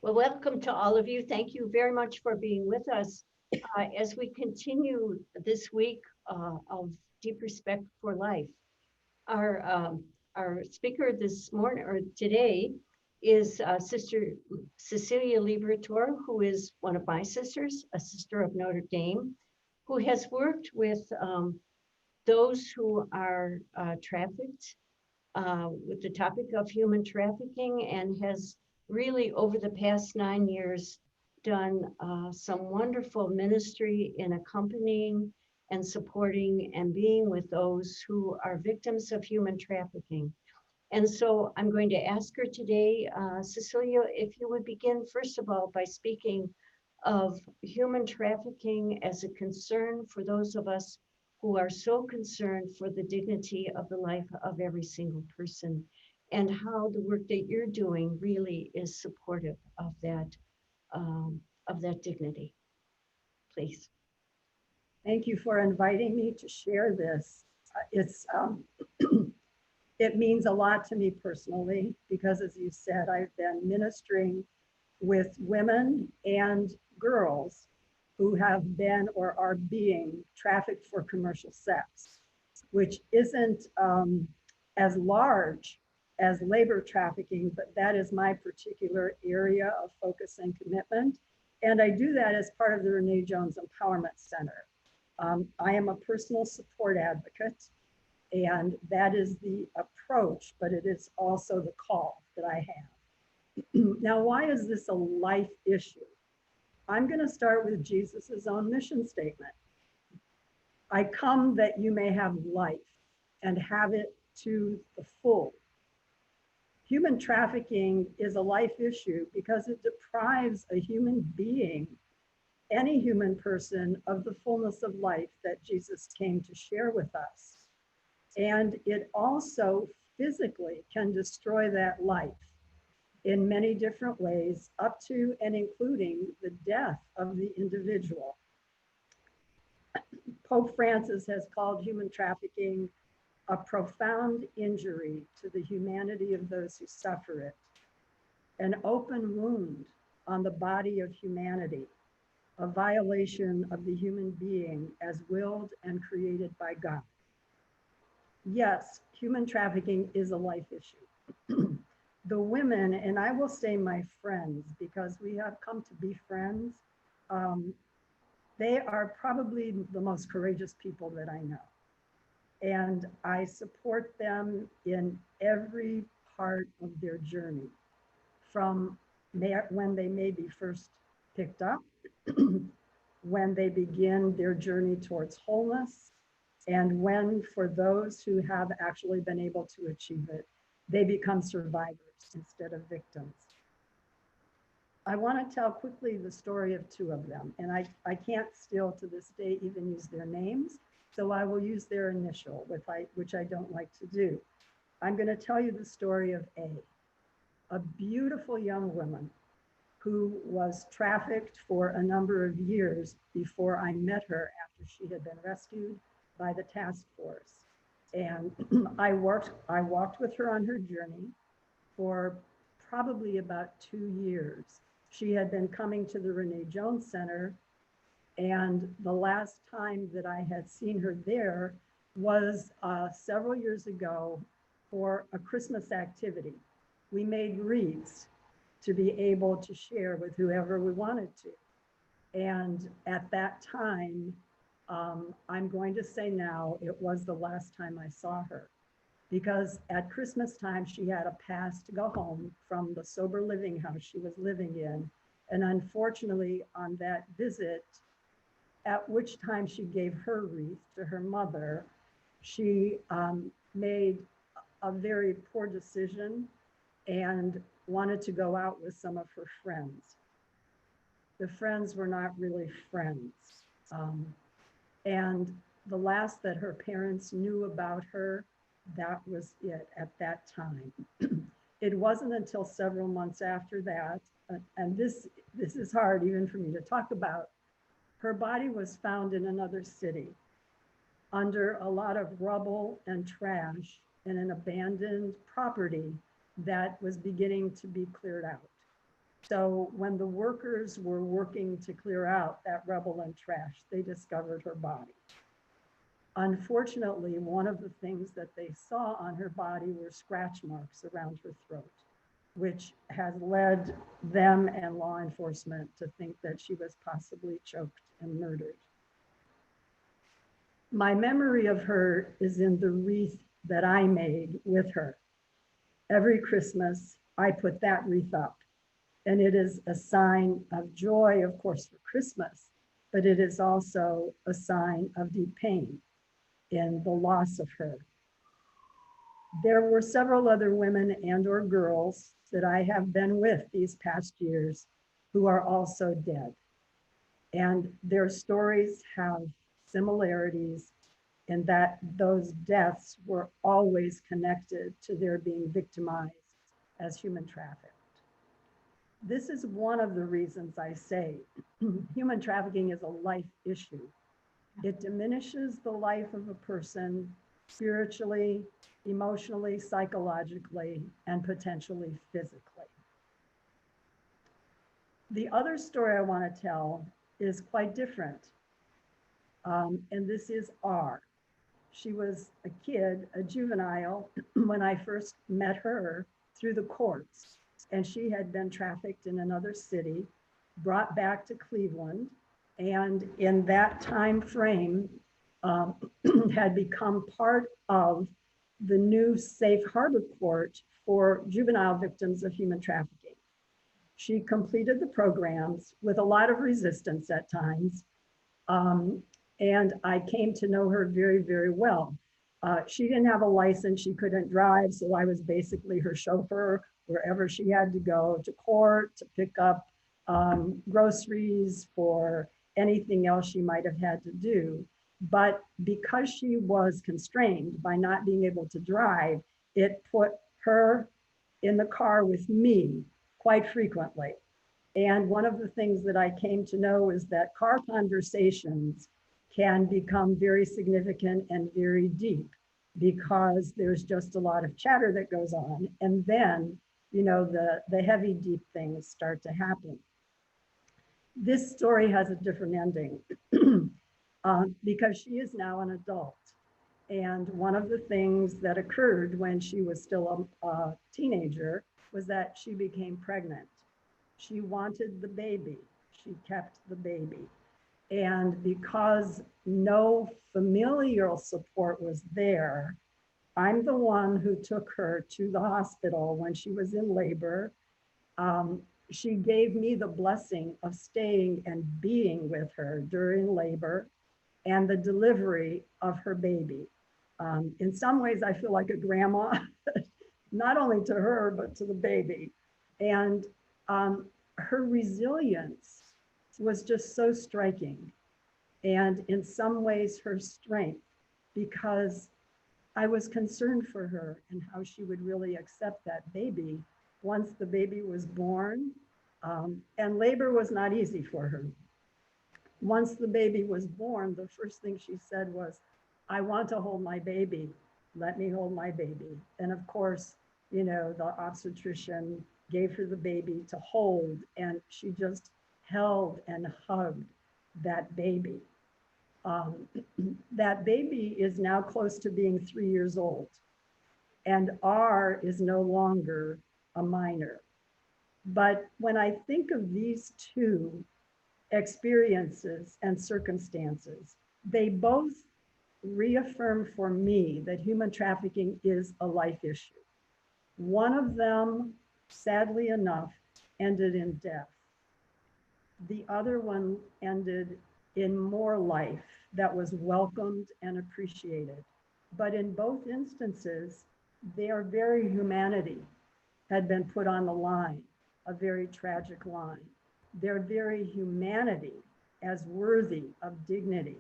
Well, welcome to all of you. Thank you very much for being with us as we continue this week of Deep Respect for Life. Our our speaker this morning or today is Sister Cecilia Liberatore, who is one of my sisters, a sister of Notre Dame, who has worked with those who are trafficked with the topic of human trafficking, and has really over the past 9 years done some wonderful ministry in accompanying and supporting and being with those who are victims of human trafficking. And so I'm going to ask her today, Cecilia, if you would begin first of all by speaking of human trafficking as a concern for those of us who are so concerned for the dignity of the life of every single person, and how the work that you're doing really is supportive of that dignity. Please. Thank you for inviting me to share this. It's it means a lot to me personally because, as you said, I've been ministering with women and girls who have been or are being trafficked for commercial sex, which isn't as large as labor trafficking, but that is my particular area of focus and commitment. And I do that as part of the Renee Jones Empowerment Center. I am a personal support advocate, and that is the approach, but it is also the call that I have. Now, why is this a life issue? I'm going to start with Jesus's own mission statement. I come that you may have life and have it to the full. Human trafficking is a life issue because it deprives a human being, any human person, of the fullness of life that Jesus came to share with us. And it also physically can destroy that life in many different ways, up to and including the death of the individual. Pope Francis has called human trafficking a profound injury to the humanity of those who suffer it, an open wound on the body of humanity, a violation of the human being as willed and created by God. Yes, human trafficking is a life issue. The women, and I will say my friends, because we have come to be friends, they are probably the most courageous people that I know. And I support them in every part of their journey, from when they may be first picked up, when they begin their journey towards wholeness, and when, for those who have actually been able to achieve it, they become survivors instead of victims. I want to tell quickly the story of two of them, and I can't still to this day even use their names, so I will use their initial, which I don't like to do. I'm going to tell you the story of a beautiful young woman who was trafficked for a number of years before I met her after she had been rescued by the task force. And I walked with her on her journey for probably about 2 years. She had been coming to the Renee Jones Center, and the last time that I had seen her there was several years ago for a Christmas activity. We made wreaths to be able to share with whoever we wanted to. And at that time, I'm going to say now, it was the last time I saw her, because at Christmas time, she had a pass to go home from the sober living house she was living in. And unfortunately, on that visit, at which time she gave her wreath to her mother, she made a very poor decision and wanted to go out with some of her friends. The friends were not really friends. And the last that her parents knew about her, that was it at that time. It wasn't until several months after that, and this is hard even for me to talk about, her body was found in another city under a lot of rubble and trash in an abandoned property that was beginning to be cleared out. So when the workers were working to clear out that rubble and trash, they discovered her body. Unfortunately, one of the things that they saw on her body were scratch marks around her throat, which has led them and law enforcement to think that she was possibly choked and murdered. My memory of her is in the wreath that I made with her. Every Christmas, I put that wreath up, and it is a sign of joy, of course, for Christmas, but it is also a sign of deep pain in the loss of her. There were several other women and or girls that I have been with these past years who are also dead. And their stories have similarities in that those deaths were always connected to their being victimized as human trafficked. This is one of the reasons I say human trafficking is a life issue. It diminishes the life of a person spiritually, emotionally, psychologically, and potentially physically. The other story I want to tell is quite different. And this is R. She was a kid, a juvenile, when I first met her through the courts. And she had been trafficked in another city, brought back to Cleveland, and in that time frame um, had become part of the new safe harbor court for juvenile victims of human trafficking. She completed the programs with a lot of resistance at times, and I came to know her very, very well. She didn't have a license, she couldn't drive, so I was basically her chauffeur wherever she had to go, to court, to pick up groceries, for anything else she might have had to do. But because she was constrained by not being able to drive, it put her in the car with me quite frequently. And one of the things that I came to know is that car conversations can become very significant and very deep because there's just a lot of chatter that goes on. And then, you know, the heavy, deep things start to happen. This story has a different ending because she is now an adult. And one of the things that occurred when she was still a teenager was that she became pregnant. She wanted the baby. She kept the baby. And because no familial support was there, I'm the one who took her to the hospital when she was in labor. She gave me the blessing of staying and being with her during labor and the delivery of her baby. In some ways, I feel like a grandma, not only to her, but to the baby. And her resilience was just so striking. And in some ways, her strength, because I was concerned for her and how she would really accept that baby once the baby was born. And labor was not easy for her. Once the baby was born, the first thing she said was, I want to hold my baby. Let me hold my baby. And of course, you know, the obstetrician gave her the baby to hold, and she just held and hugged that baby. That baby is now close to being 3 years old, and R is no longer a minor. But when I think of these two experiences and circumstances, they both reaffirm for me that human trafficking is a life issue. One of them, sadly enough, ended in death. The other one ended in more life that was welcomed and appreciated. But in both instances, their very humanity had been put on the line, a very tragic line. Their very humanity as worthy of dignity,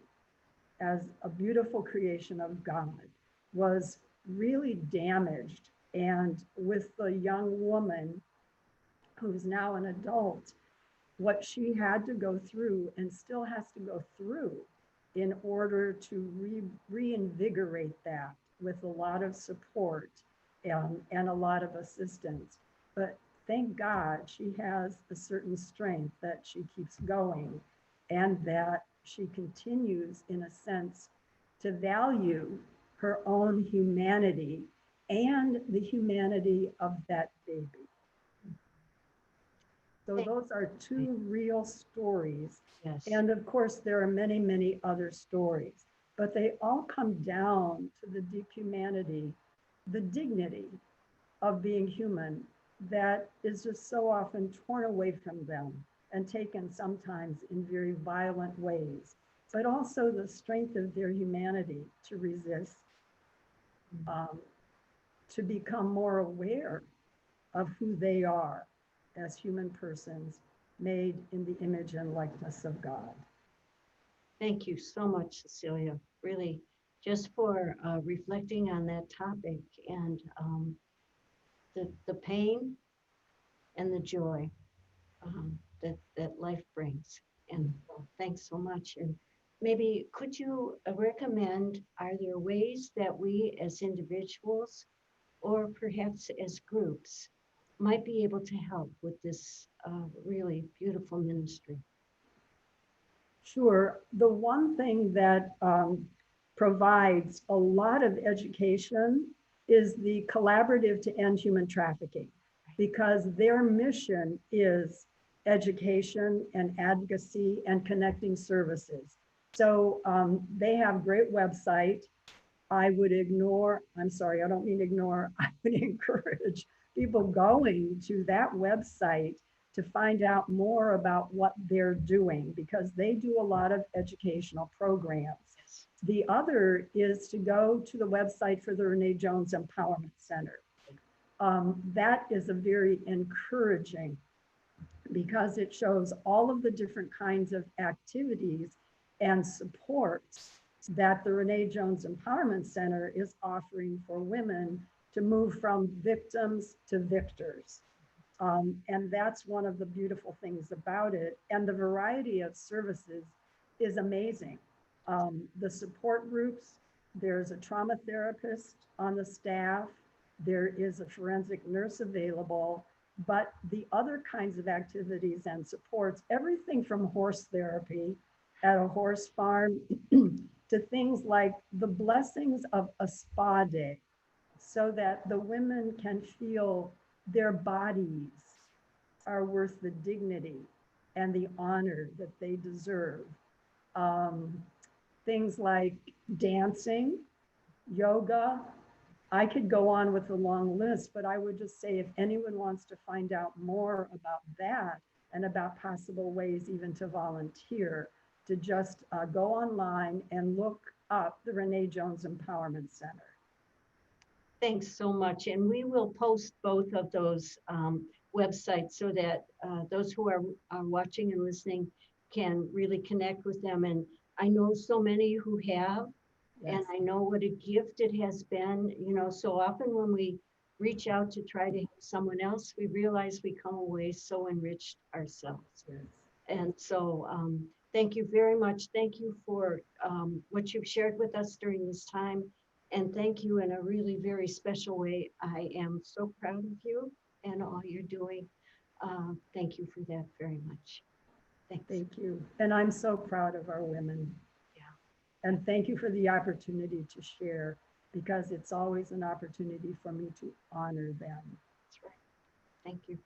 as a beautiful creation of God, was really damaged. And with the young woman who's now an adult, what she had to go through and still has to go through in order to reinvigorate that with a lot of support and a lot of assistance. But thank God she has a certain strength that she keeps going and that she continues, in a sense, to value her own humanity and the humanity of that baby. So those are two real stories. Yes. And of course, there are many, many other stories, but they all come down to the deep humanity, the dignity of being human that is just so often torn away from them and taken sometimes in very violent ways, but also the strength of their humanity to resist, um, to become more aware of who they are as human persons made in the image and likeness of God. Thank you so much, Cecilia, really, just for reflecting on that topic and the pain and the joy that life brings. And thanks so much. And maybe could you recommend, are there ways that we as individuals or perhaps as groups might be able to help with this really beautiful ministry? Sure. The one thing that provides a lot of education is the Collaborative to End Human Trafficking, because their mission is education and advocacy and connecting services. So they have great website. I would I'm sorry, I don't mean ignore, I would encourage people going to that website to find out more about what they're doing, because they do a lot of educational programs. Yes. The other is to go to the website for the Renee Jones Empowerment Center. That is a very encouraging, because it shows all of the different kinds of activities and supports that the Renee Jones Empowerment Center is offering for women to move from victims to victors. And that's one of the beautiful things about it. And the variety of services is amazing. The support groups, there's a trauma therapist on the staff, there is a forensic nurse available, but the other kinds of activities and supports, everything from horse therapy at a horse farm to things like the blessings of a spa day, so that the women can feel their bodies are worth the dignity and the honor that they deserve. Um, Things like dancing, yoga. I could go on with a long list, but I would just say if anyone wants to find out more about that and about possible ways even to volunteer, to just go online and look up the Renee Jones Empowerment Center. Thanks so much. And we will post both of those websites so that those who are watching and listening can really connect with them. And I know so many who have, Yes. and I know what a gift it has been. You know, so often when we reach out to try to help someone else, we realize we come away so enriched ourselves. Yes. And so thank you very much. Thank you for what you've shared with us during this time. And thank you in a really very special way. I am so proud of you and all you're doing. Thank you for that very much. Thanks. Thank you. And I'm so proud of our women. Yeah. And thank you for the opportunity to share, because it's always an opportunity for me to honor them. That's right. Thank you.